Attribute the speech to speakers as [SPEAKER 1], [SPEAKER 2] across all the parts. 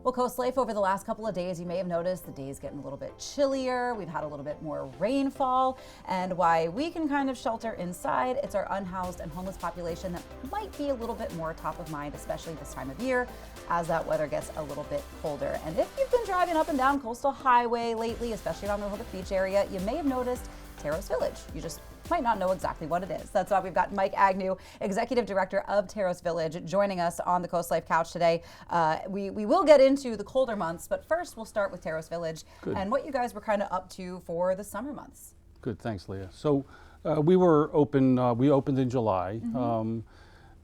[SPEAKER 1] Well, CoastLife, over the last couple of days, you may have noticed the days getting a little bit chillier. We've had a little bit more rainfall. And why we can kind of shelter inside, it's our unhoused and homeless population that might be a little bit more top of mind, especially this time of year, as that weather gets a little bit colder. And if you've been driving up and down Coastal Highway lately, especially around the Rehoboth Beach area, you may have noticed Terrace Village. You just might not know exactly what it is. That's why we've got Mike Agnew, Executive Director of Terrace Village, joining us on the CoastLife couch today. We will get into the colder months, but first we'll start with Terrace Village. Good. And what you guys were kind of up to for the summer months.
[SPEAKER 2] Good, thanks, Leah. So we were open. We opened in July.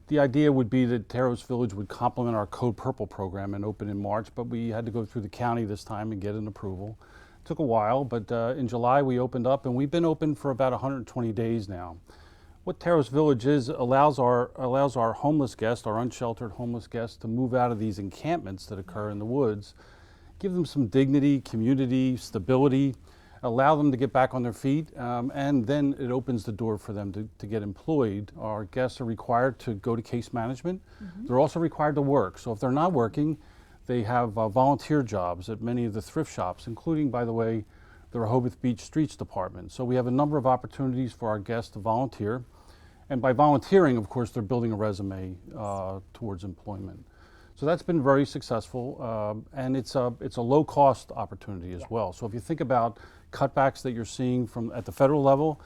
[SPEAKER 2] The idea would be that Terrace Village would complement our Code Purple program and open in March, but we had to go through the county this time and get an approval. Took a while, but in July we opened up, and we've been open for about 120 days now. What Terrace Village is allows our homeless guests, our unsheltered homeless guests, to move out of these encampments that occur in the woods, give them some dignity, community, stability, allow them to get back on their feet, and then it opens the door for them to get employed. Our guests are required to go to case management. They're also required to work. So if they're not working, they have volunteer jobs at many of the thrift shops, including, by the way, the Rehoboth Beach Streets Department. So we have a number of opportunities for our guests to volunteer. And by volunteering, of course, they're building a resume towards employment. So that's been very successful, and it's a low-cost opportunity as well. So if you think about cutbacks that you're seeing at the federal level,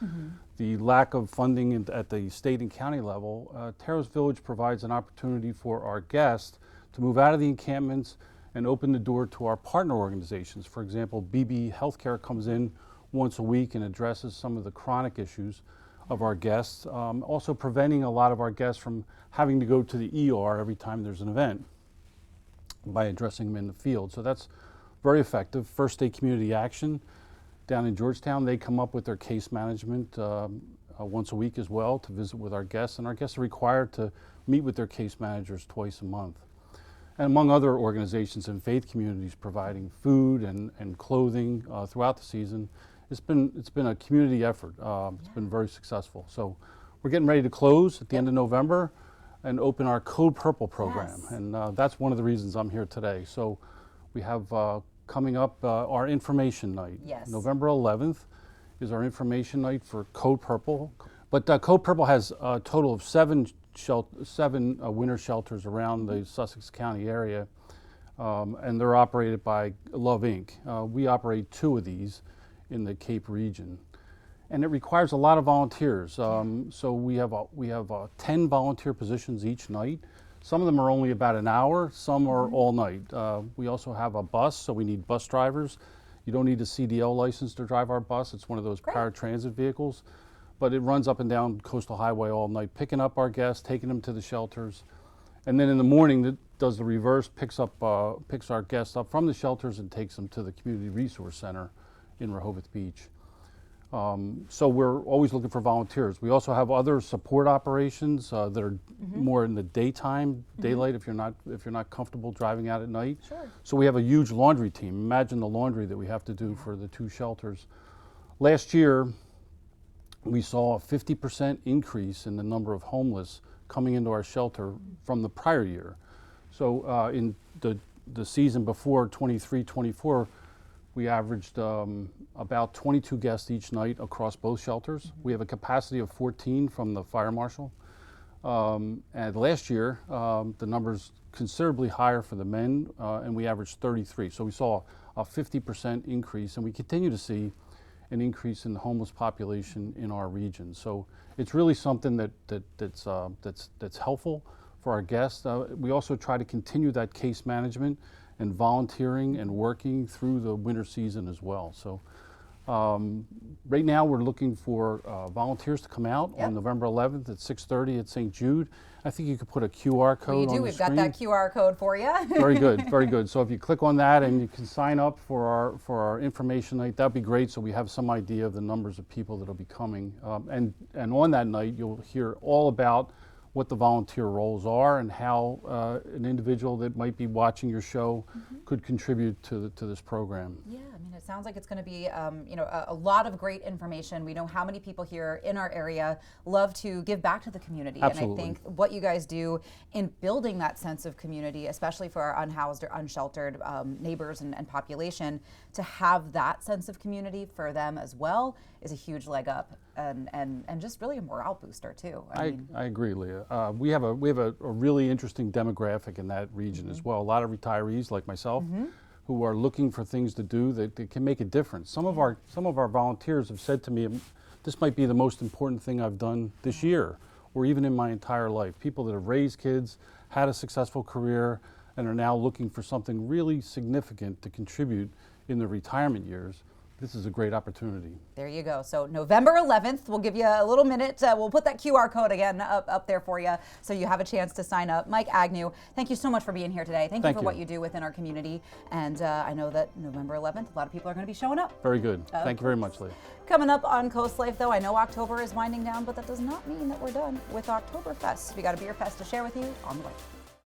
[SPEAKER 2] the lack of funding at the state and county level, Terrace Village provides an opportunity for our guests to move out of the encampments and open the door to our partner organizations. For example, BB Healthcare comes in once a week and addresses some of the chronic issues of our guests, also preventing a lot of our guests from having to go to the ER every time there's an event by addressing them in the field. So that's very effective. First State Community Action down in Georgetown, they come up with their case management once a week as well to visit with our guests, and our guests are required to meet with their case managers twice a month. And among other organizations and faith communities providing food and clothing throughout the season, it's been a community effort. It's been very successful. So we're getting ready to close at the end of November and open our Code Purple program. Yes. And that's one of the reasons I'm here today. So we have coming up our information night.
[SPEAKER 1] Yes.
[SPEAKER 2] November 11th is our information night for Code Purple. But Code Purple has a total of seven winter shelters around the Sussex County area, and they're operated by Love Inc. We operate 2 of these in the Cape region, and it requires a lot of volunteers. So we have 10 volunteer positions each night. Some of them are only about an hour, some are all night. We also have a bus, so we need bus drivers. You don't need a CDL license to drive our bus. It's one of those paratransit vehicles. But it runs up and down Coastal Highway all night, picking up our guests, taking them to the shelters. And then in the morning, it does the reverse, picks our guests up from the shelters and takes them to the Community Resource Center in Rehoboth Beach. So we're always looking for volunteers. We also have other support operations that are more in the daytime, daylight, if you're not comfortable driving out at night.
[SPEAKER 1] Sure.
[SPEAKER 2] So we have a huge laundry team. Imagine the laundry that we have to do for the 2 shelters. Last year, we saw a 50% increase in the number of homeless coming into our shelter from the prior year. So in the season before 23-24, we averaged about 22 guests each night across both shelters. We have a capacity of 14 from the fire marshal. And last year, the number's considerably higher for the men, and we averaged 33. So we saw a 50% increase, and we continue to see an increase in the homeless population in our region. So it's really something that's helpful for our guests. We also try to continue that case management and volunteering and working through the winter season as well. So right now we're looking for volunteers to come out on November 11th at 6:30 at St. Jude. I think you could put a QR code on the screen.
[SPEAKER 1] We've got that QR code for you.
[SPEAKER 2] Very good, very good. So if you click on that and you can sign up for our information night, that'd be great, so we have some idea of the numbers of people that'll be coming. And on that night, you'll hear all about what the volunteer roles are and how an individual that might be watching your show could contribute to this program.
[SPEAKER 1] Yeah, I mean, And it sounds like it's going to be, a lot of great information. We know how many people here in our area love to give back to the community.
[SPEAKER 2] Absolutely.
[SPEAKER 1] And I think what you guys do in building that sense of community, especially for our unhoused or unsheltered neighbors and population, to have that sense of community for them as well is a huge leg up and just really a morale booster too.
[SPEAKER 2] I agree, Leah. We have a really interesting demographic in that region as well. A lot of retirees like myself who are looking for things to do that can make a difference. Some of our volunteers have said to me, this might be the most important thing I've done this year or even in my entire life. People that have raised kids, had a successful career, and are now looking for something really significant to contribute in their retirement years. This is a great opportunity.
[SPEAKER 1] There you go. So November 11th, we'll give you a little minute. We'll put that QR code again up there for you so you have a chance to sign up. Mike Agnew, thank you so much for being here today. Thank you for what you do within our community. And I know that November 11th, a lot of people are going to be showing up.
[SPEAKER 2] Very good. Thank you very much, Leah.
[SPEAKER 1] Coming up on Coast Life, though, I know October is winding down, but that does not mean that we're done with Oktoberfest. We got a beer fest to share with you on the way.